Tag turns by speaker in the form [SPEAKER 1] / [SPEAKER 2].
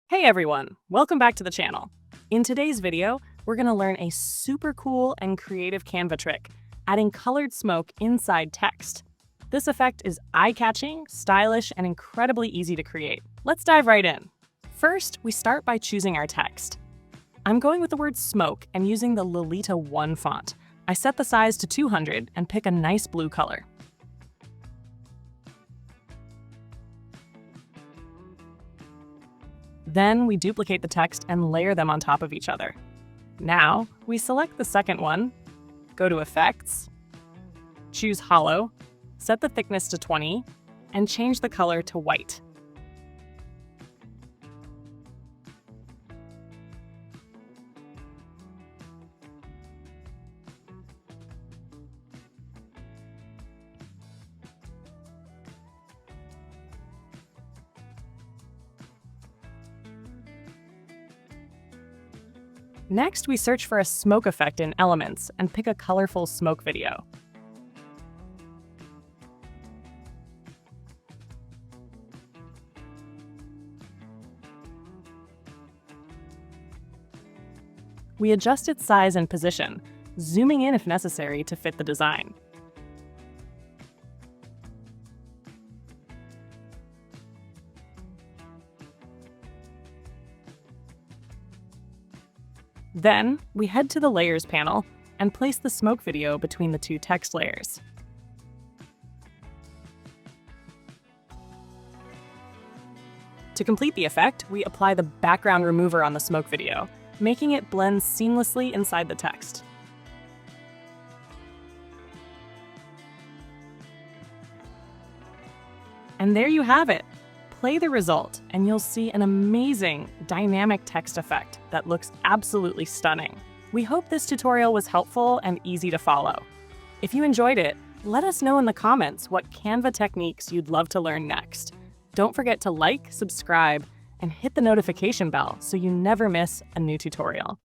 [SPEAKER 1] Hey everyone, welcome back to the channel. In today's video, we're going to learn a super cool and creative Canva trick, adding colored smoke inside text. This effect is eye-catching, stylish, and incredibly easy to create. Let's dive right in. First, we start by choosing our text. I'm going with the word smoke and using the Lolita 1 font. I set the size to 200 and pick a nice blue color. Then we duplicate the text and layer them on top of each other. Now, we select the second one, go to Effects, choose Hollow, set the thickness to 20, and change the color to white. Next, we search for a smoke effect in Elements and pick a colorful smoke video. We adjust its size and position, zooming in if necessary to fit the design. Then, we head to the Layers panel and place the smoke video between the two text layers. To complete the effect, we apply the background remover on the smoke video, making it blend seamlessly inside the text. And there you have it! Play the result, and you'll see an amazing dynamic text effect that looks absolutely stunning. We hope this tutorial was helpful and easy to follow. If you enjoyed it, let us know in the comments what Canva techniques you'd love to learn next. Don't forget to like, subscribe, and hit the notification bell so you never miss a new tutorial.